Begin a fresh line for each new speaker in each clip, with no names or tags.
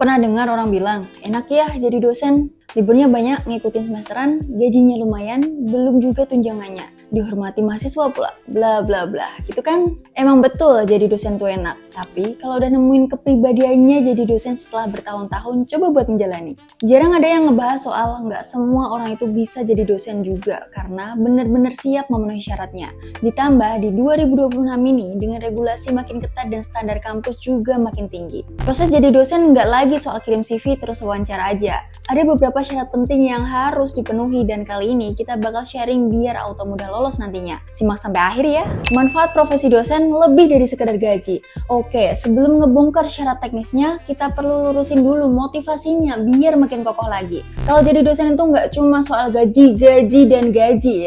Pernah dengar orang bilang, enak ya jadi dosen, liburnya banyak, ngikutin semesteran, gajinya lumayan, belum juga tunjangannya, dihormati mahasiswa pula, bla bla bla, gitu kan? Emang betul jadi dosen tuh enak, tapi kalau udah nemuin kepribadiannya jadi dosen setelah bertahun-tahun, coba buat menjalani. Jarang ada yang ngebahas soal nggak semua orang itu bisa jadi dosen juga, karena bener-bener siap memenuhi syaratnya. Ditambah di 2026 ini, dengan regulasi makin ketat dan standar kampus juga makin tinggi. Proses jadi dosen nggak lagi soal kirim CV terus wawancara aja. Ada beberapa syarat penting yang harus dipenuhi dan kali ini kita bakal sharing biar auto mudah lolos nantinya. Simak sampai akhir ya. Manfaat profesi dosen lebih dari sekedar gaji. Oke, sebelum ngebongkar syarat teknisnya, kita perlu lurusin dulu motivasinya biar makin kokoh lagi. Kalau jadi dosen itu nggak cuma soal gaji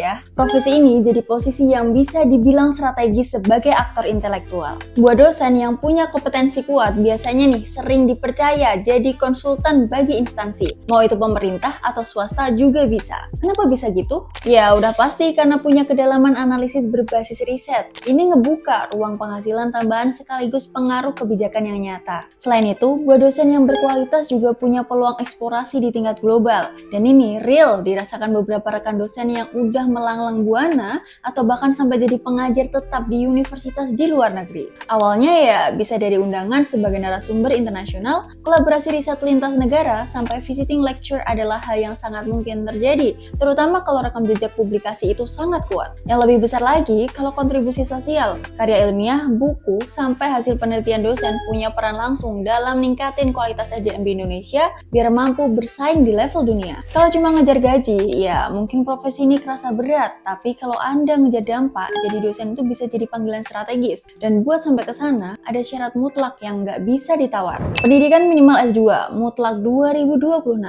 ya. Profesi ini jadi posisi yang bisa dibilang strategis sebagai aktor intelektual. Buat dosen yang punya kompetensi kuat, biasanya nih sering dipercaya jadi konsultan bagi instansi. Mau itu pemerintah atau swasta juga bisa. Kenapa bisa gitu? Ya udah pasti karena punya kedalaman analisis berbasis riset. Ini ngebuka ruang penghasilan tambahan sekaligus pengaruh kebijakan yang nyata. Selain itu, buat dosen yang berkualitas juga punya peluang eksplorasi di tingkat global. Dan ini real dirasakan beberapa rekan dosen yang udah melanglang buana atau bahkan sampai jadi pengajar tetap di universitas di luar negeri. Awalnya ya bisa dari undangan sebagai narasumber internasional, kolaborasi riset lintas negara, sampai visiting lecture adalah hal yang sangat mungkin terjadi, terutama kalau rekam jejak publikasi itu sangat kuat. Yang lebih besar lagi, kalau kontribusi sosial, karya ilmiah, buku, sampai hasil penelitian dosen punya peran langsung dalam ningkatin kualitas SDM di Indonesia biar mampu bersaing di level dunia. Kalau cuma ngejar gaji, ya mungkin profesi ini kerasa berat, tapi kalau Anda ngejar dampak, jadi dosen itu bisa jadi panggilan strategis. Dan buat sampai ke sana, ada syarat mutlak yang nggak bisa ditawar. Pendidikan minimal S2, mutlak 2026.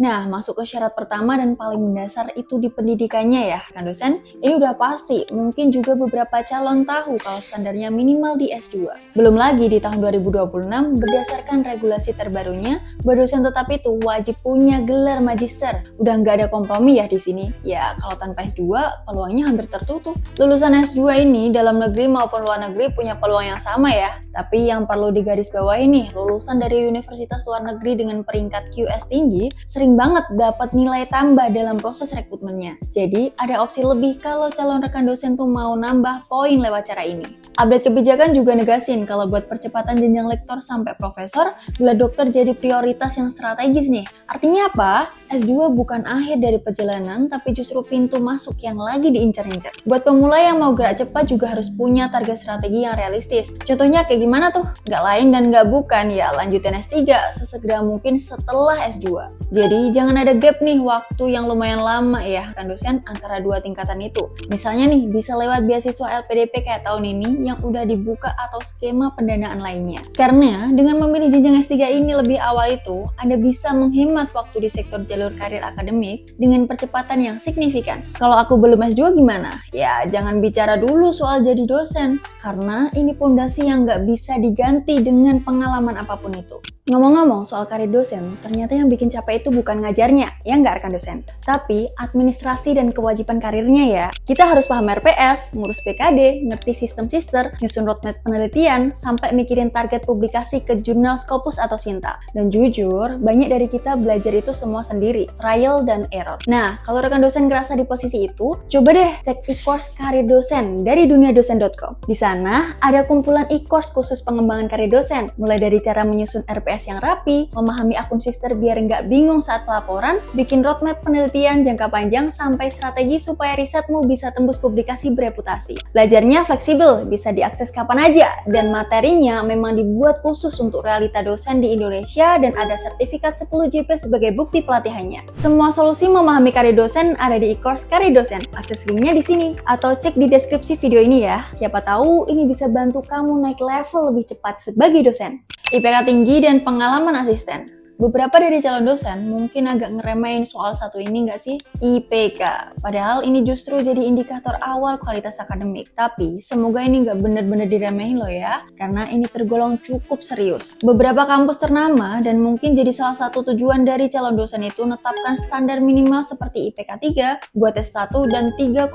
Nah, masuk ke syarat pertama dan paling mendasar itu di pendidikannya ya, kan dosen? Ini udah pasti, mungkin juga beberapa calon tahu kalau standarnya minimal di S2. Belum lagi di tahun 2026, berdasarkan regulasi terbarunya, buat dosen tetap itu wajib punya gelar magister. Udah nggak ada kompromi ya di sini. Ya, kalau tanpa S2, peluangnya hampir tertutup. Lulusan S2 ini dalam negeri maupun luar negeri punya peluang yang sama ya. Tapi yang perlu digarisbawahi nih, lulusan dari universitas luar negeri dengan peringkat QS tinggi, sering banget dapat nilai tambah dalam proses rekrutmennya. Jadi, ada opsi lebih kalau calon rekan dosen tuh mau nambah poin lewat cara ini. Update kebijakan juga negasin kalau buat percepatan jenjang lektor sampai profesor, gelar dokter jadi prioritas yang strategis nih. Artinya apa? S2 bukan akhir dari perjalanan, tapi justru pintu masuk yang lagi diincar-incar. Buat pemula yang mau gerak cepat juga harus punya target strategi yang realistis. Contohnya kayak gimana tuh? Nggak lain dan nggak bukan, ya lanjutin S3 sesegera mungkin setelah S2. Jadi jangan ada gap nih waktu yang lumayan lama ya kan dosen antara dua tingkatan itu. Misalnya nih bisa lewat beasiswa LPDP kayak tahun ini yang udah dibuka atau skema pendanaan lainnya. Karena dengan memilih jenjang S3 ini lebih awal itu, Anda bisa menghemat waktu di sektor jalur karir akademik dengan percepatan yang signifikan. Kalau aku belum S2 gimana? Ya jangan bicara dulu soal jadi dosen, karena ini pondasi yang nggak bisa diganti dengan pengalaman apapun itu. Ngomong-ngomong soal karir dosen, ternyata yang bikin capek itu bukan ngajarnya, ya nggak rekan dosen, tapi administrasi dan kewajiban karirnya ya. Kita harus paham RPS, ngurus PKD, ngerti sistem sister, nyusun roadmap penelitian, sampai mikirin target publikasi ke jurnal Scopus atau Sinta. Dan jujur, banyak dari kita belajar itu semua sendiri, trial dan error. Nah, kalau rekan dosen ngerasa di posisi itu, coba deh cek e-course karir dosen dari duniadosen.com. Di sana ada kumpulan e-course khusus pengembangan karir dosen, mulai dari cara menyusun RPS yang rapi, memahami akun sister biar nggak bingung saat pelaporan, bikin roadmap penelitian jangka panjang, sampai strategi supaya risetmu bisa tembus publikasi bereputasi. Belajarnya fleksibel, bisa diakses kapan aja, dan materinya memang dibuat khusus untuk realita dosen di Indonesia dan ada sertifikat 10 JP sebagai bukti pelatihannya. Semua solusi memahami karir dosen ada di e-course karir dosen. Akses linknya di sini, atau cek di deskripsi video ini ya. Siapa tahu ini bisa bantu kamu naik level lebih cepat sebagai dosen. IPK tinggi dan pengalaman asisten. Beberapa dari calon dosen mungkin agak ngeremain soal satu ini nggak sih? IPK. Padahal ini justru jadi indikator awal kualitas akademik. Tapi semoga ini nggak bener-bener diremehin loh ya, karena ini tergolong cukup serius. Beberapa kampus ternama dan mungkin jadi salah satu tujuan dari calon dosen itu menetapkan standar minimal seperti IPK 3 buat S1 dan 3,5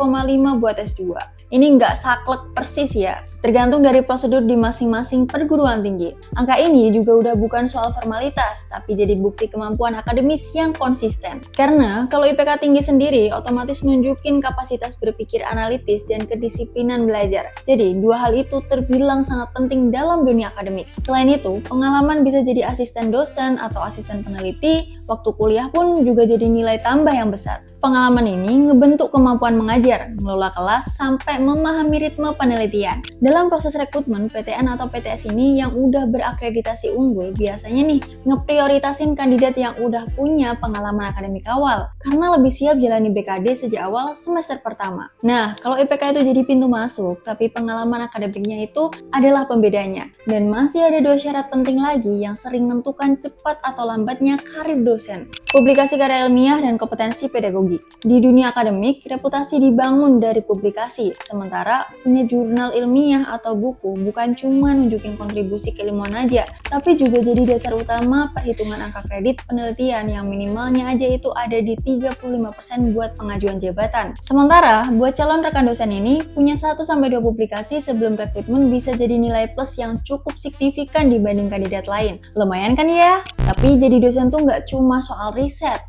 buat S2. Ini nggak saklek persis ya, tergantung dari prosedur di masing-masing perguruan tinggi. Angka ini juga udah bukan soal formalitas, tapi jadi bukti kemampuan akademis yang konsisten. Karena kalau IPK tinggi sendiri otomatis nunjukin kapasitas berpikir analitis dan kedisiplinan belajar. Jadi dua hal itu terbilang sangat penting dalam dunia akademik. Selain itu, pengalaman bisa jadi asisten dosen atau asisten peneliti, waktu kuliah pun juga jadi nilai tambah yang besar. Pengalaman ini ngebentuk kemampuan mengajar, mengelola kelas, sampai memahami ritme penelitian. Dalam proses rekrutmen, PTN atau PTS ini yang udah berakreditasi unggul biasanya nih ngeprioritasin kandidat yang udah punya pengalaman akademik awal, karena lebih siap jalani BKD sejak awal semester pertama. Nah, kalau IPK itu jadi pintu masuk, tapi pengalaman akademiknya itu adalah pembedanya. Dan masih ada dua syarat penting lagi yang sering menentukan cepat atau lambatnya karir dosen. Publikasi karya ilmiah dan kompetensi pedagogi. Di dunia akademik, reputasi dibangun dari publikasi, sementara punya jurnal ilmiah atau buku bukan cuma nunjukin kontribusi keilmuan aja, tapi juga jadi dasar utama perhitungan angka kredit penelitian yang minimalnya aja itu ada di 35% buat pengajuan jabatan. Sementara, buat calon rekan dosen ini, punya 1-2 publikasi sebelum rekrutmen bisa jadi nilai plus yang cukup signifikan dibanding kandidat lain. Lumayan kan ya? Tapi jadi dosen tuh nggak cuma soal riset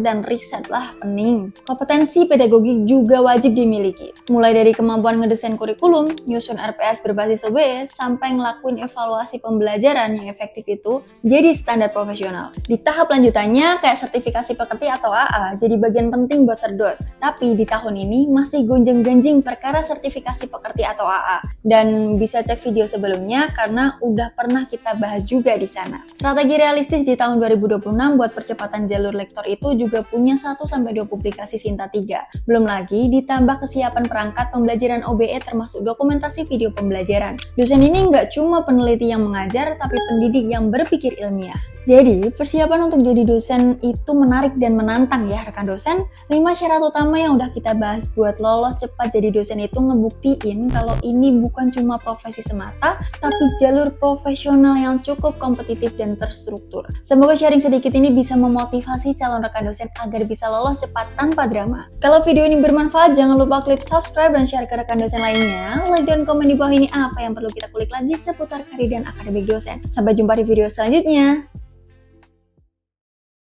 dan riset lah pening. Kompetensi pedagogik juga wajib dimiliki. Mulai dari kemampuan ngedesain kurikulum, nyusun RPS berbasis OBE, sampai ngelakuin evaluasi pembelajaran yang efektif itu jadi standar profesional. Di tahap lanjutannya kayak sertifikasi pekerti atau AA jadi bagian penting buat Cerdos. Tapi di tahun ini masih gonjang-ganjing perkara sertifikasi pekerti atau AA. Dan bisa cek video sebelumnya karena udah pernah kita bahas juga di sana. Strategi realistis di tahun 2026 buat percepatan jalur lektor itu juga punya 1-2 publikasi Sinta 3. Belum lagi ditambah kesiapan perangkat pembelajaran OBE termasuk dokumentasi video pembelajaran. Dosen ini nggak cuma peneliti yang mengajar, tapi pendidik yang berpikir ilmiah. Jadi, persiapan untuk jadi dosen itu menarik dan menantang ya rekan dosen. 5 syarat utama yang udah kita bahas buat lolos cepat jadi dosen itu ngebuktiin kalau ini bukan cuma profesi semata, tapi jalur profesional yang cukup kompetitif dan terstruktur. Semoga sharing sedikit ini bisa memotivasi calon rekan dosen agar bisa lolos cepat tanpa drama. Kalau video ini bermanfaat, jangan lupa klik subscribe dan share ke rekan dosen lainnya. Like dan komen di bawah ini apa yang perlu kita kulik lagi seputar karir dan akademik dosen. Sampai jumpa di video selanjutnya.